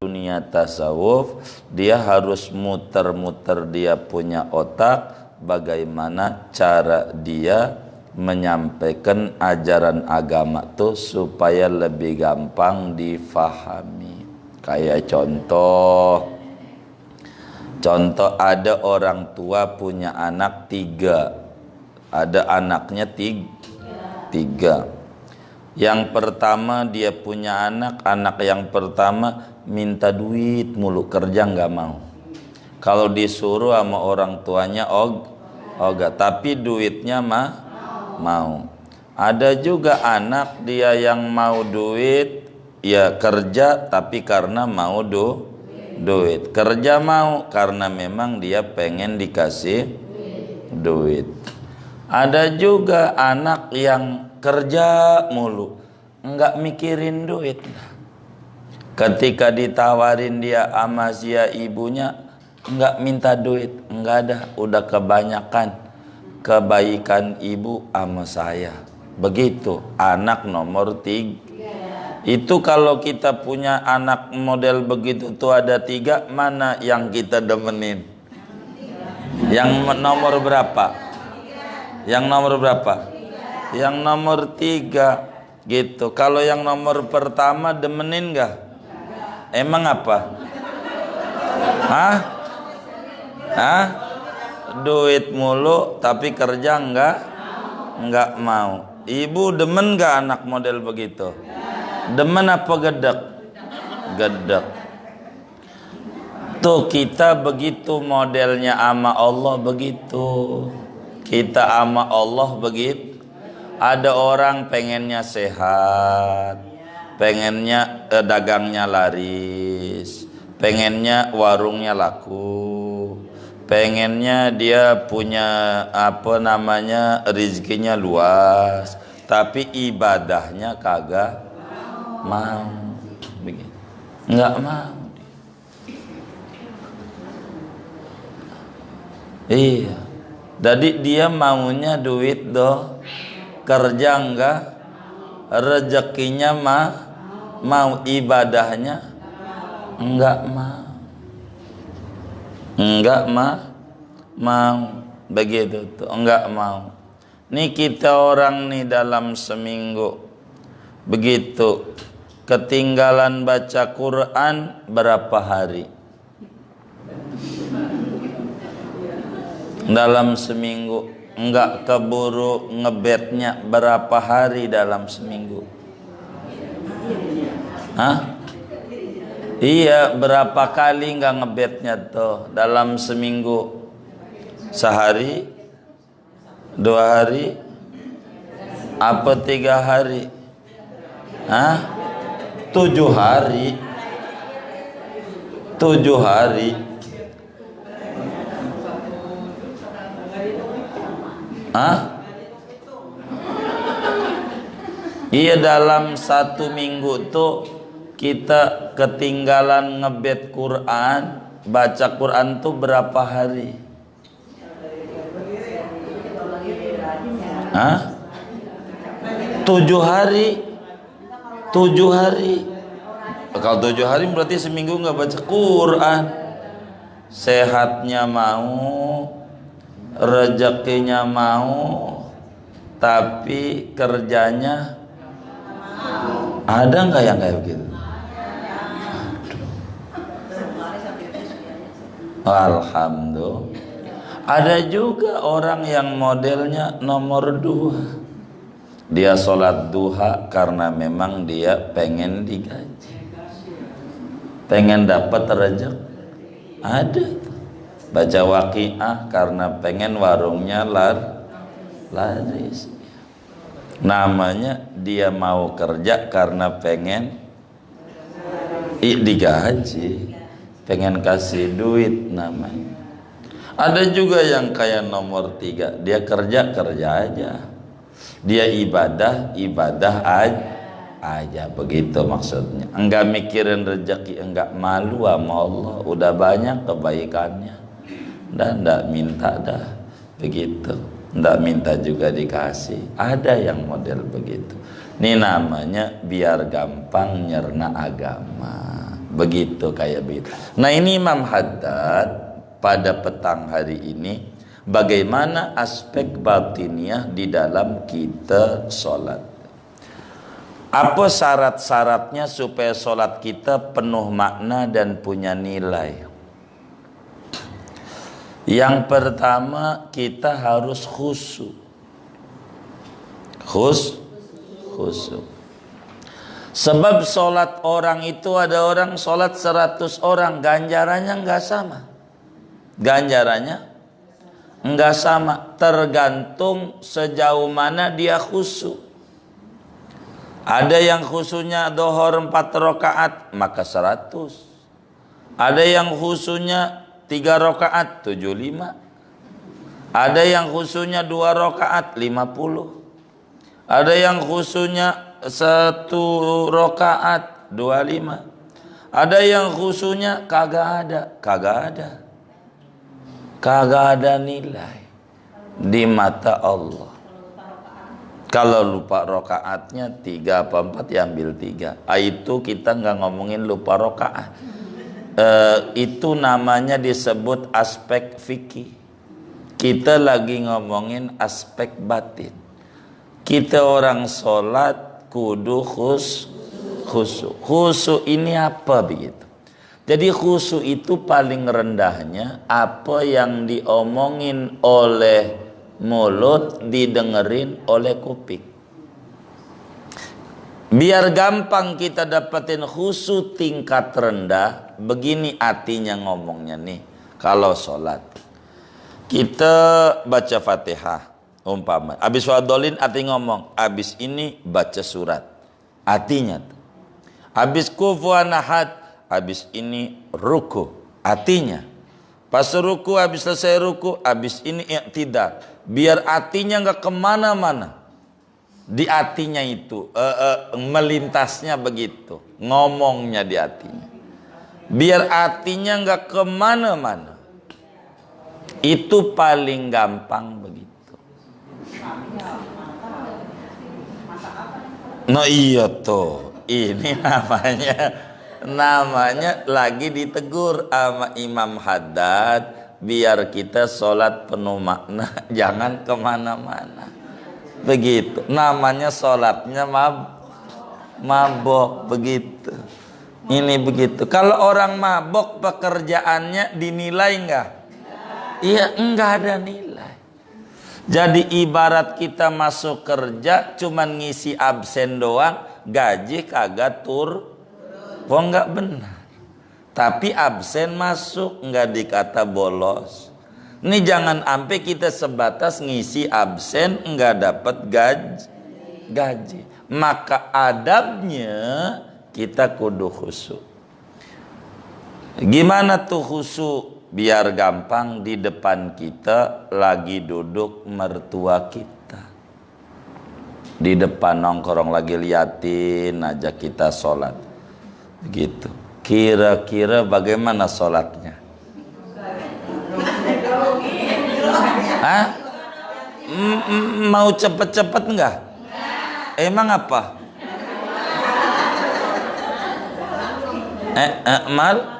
dunia tasawuf, dia harus muter-muter dia punya otak bagaimana cara dia menyampaikan ajaran agama tuh supaya lebih gampang difahami. Kayak contoh ada orang tua punya anak 3, ada anaknya 3. Yang pertama dia punya anak yang pertama minta duit mulu, kerja nggak mau. Kalau disuruh sama orang tuanya ogah, tapi duitnya mau. Ada juga anak dia yang mau duit, ya kerja tapi karena mau duit. Kerja mau karena memang dia pengen dikasih duit. Ada juga anak yang kerja mulu, enggak mikirin duit. Ketika ditawarin dia sama si ibunya, enggak minta duit, enggak ada, udah kebanyakan kebaikan ibu sama saya. Begitu anak nomor 3. Itu kalau kita punya anak model begitu tuh ada 3, mana yang kita demenin? Yang nomor berapa? Yang nomor berapa? Yang nomor 3 gitu. Kalau yang nomor pertama demenin gak? Emang apa? Duit mulu tapi kerja enggak mau. Ibu demen gak anak model begitu? Demen apa gedek? Gedek. Tuh kita begitu modelnya ama Allah begitu. Kita ama Allah begitu. Ada orang pengennya sehat, pengennya dagangnya laris, pengennya warungnya laku, pengennya dia punya rezekinya luas, tapi ibadahnya kagak mau. Begitu. Enggak mau. Iya. Jadi dia maunya duit doh, kerja enggak, rezekinya mau, ibadahnya enggak mau, begitu tuh, enggak mau. Nih kita orang nih dalam seminggu begitu ketinggalan baca Quran berapa hari? Dalam seminggu enggak keburu ngebetnya berapa hari dalam seminggu? Iya, berapa kali enggak ngebetnya tuh dalam seminggu? Sehari? 2 hari? Apa 3 hari? 7 hari? 7 hari? Iya, dalam 1 minggu tuh kita ketinggalan ngebet Quran, baca Quran tuh berapa hari? 7 hari. 7 hari. Kalau 7 hari berarti seminggu nggak baca Quran. Sehatnya mau, rezekinya mau, tapi kerjanya ada nggak yang kayak begitu? Alhamdulillah. Ada juga orang yang modelnya nomor 2. Dia sholat duha karena memang dia pengen digaji, pengen dapat rezeki. Ada. Baca Waqiah karena pengen warungnya laris. Namanya dia mau kerja karena pengen digaji, pengen kasih duit namanya. Ada juga yang kayak nomor 3, dia kerja aja, dia ibadah aja, begitu maksudnya. Enggak mikirin rezeki, enggak malu sama Allah, udah banyak kebaikannya, dan enggak minta dah, begitu. Enggak minta juga dikasih. Ada yang model begitu. Ini namanya biar gampang nyerna agama. Begitu kayak begitu. Nah ini Imam Haddad pada petang hari ini, bagaimana aspek batiniah di dalam kita sholat. Apa syarat-syaratnya supaya sholat kita penuh makna dan punya nilai? Yang pertama, kita harus khusyuk. Khusyuk. Sebab sholat orang itu, ada orang sholat 100 orang, ganjarannya nggak sama. Ganjarannya nggak sama, tergantung sejauh mana dia khusyuk. Ada yang khusyuknya dohor 4 rakaat, maka 100. Ada yang khusyuknya 3 rakaat, 75. Ada yang khusyuknya 2 rakaat, 50. Ada yang khusyuknya 1 rakaat 25. Ada yang khusyuknya kagak ada nilai di mata Allah. Kalau lupa rakaatnya 3 apa 4 ya ambil 3. Itu kita nggak ngomongin lupa rakaat. Itu namanya disebut aspek fikih. Kita lagi ngomongin aspek batin. Kita orang sholat kudu khusyuk. Khusyuk ini apa begitu? Jadi khusyuk itu paling rendahnya apa yang diomongin oleh mulut didengerin oleh kuping. Biar gampang kita dapetin khusyuk tingkat rendah, begini artinya ngomongnya nih. Kalau sholat kita baca Fatihah umpama, habis wadolin arti ngomong, habis ini baca surat, artinya habis kufuwan ahad, habis ini ruku, artinya pas ruku, habis selesai ruku, habis ini i'tidal. Biar artinya nggak kemana-mana, di artinya itu melintasnya begitu, ngomongnya di artinya, biar artinya nggak kemana-mana. Itu paling gampang begitu. No iya tuh, ini namanya lagi ditegur sama Imam Haddad, biar kita sholat penuh makna, jangan kemana-mana. Begitu, namanya sholatnya mabok begitu. Ini begitu. Kalau orang mabok pekerjaannya dinilai enggak? Iya, enggak ada nilai. Jadi ibarat kita masuk kerja cuman ngisi absen doang, gaji kagak tur. Kok enggak benar. Tapi absen masuk, enggak dikata bolos. Ini jangan sampai kita sebatas ngisi absen enggak dapat gaji. Maka adabnya kita kudu khusyuk. Gimana tuh khusyuk? Biar gampang, di depan kita lagi duduk mertua kita. Di depan nongkrong lagi liatin aja kita sholat. Begitu. Kira-kira bagaimana sholatnya? Hah? Mau cepet-cepet enggak? Emang apa? Mal?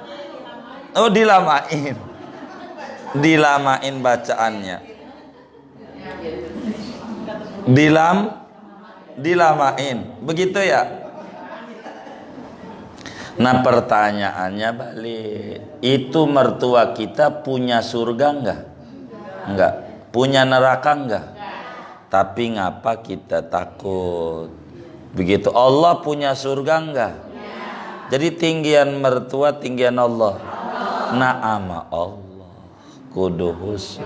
Oh, dilamain bacaannya. Dilamain. Begitu ya? Nah pertanyaannya balik, itu mertua kita punya surga enggak? Enggak. Punya neraka enggak? Tapi ngapa kita takut? Begitu. Allah punya surga enggak? Jadi tinggian mertua, tinggian Allah. Na'ama Allah kudu khusyuk.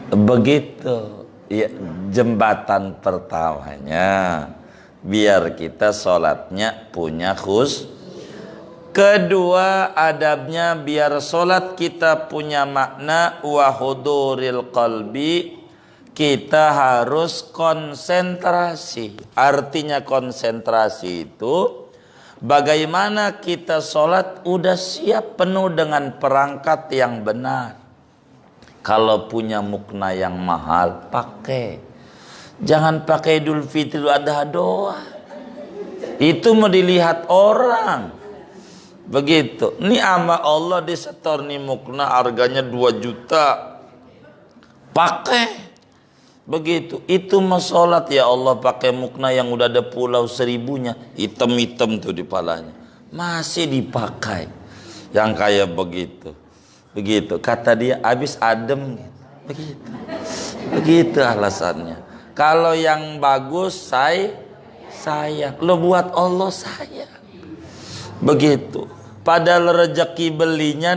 Begitu ya, jembatan pertamanya biar kita sholatnya punya khusyuk. Kedua adabnya biar sholat kita punya makna wa huduril qalbi, kita harus konsentrasi. Artinya konsentrasi itu bagaimana kita sholat udah siap penuh dengan perangkat yang benar. Kalau punya mukna yang mahal, pakai. Jangan pakai Idul Fitri Adha doang. Itu mau dilihat orang. Begitu. Ini ama Allah disetor nih mukna harganya 2 juta. Pakai. Begitu. Itu mah sholat ya Allah pakai mukna yang udah ada pulau 1000-nya. Hitam-hitam tuh di palanya. Masih dipakai. Yang kayak begitu. Begitu. Kata dia habis adem. Begitu. Begitu alasannya. Kalau yang bagus sayang. Lo buat Allah sayang. Begitu. Padahal rezeki belinya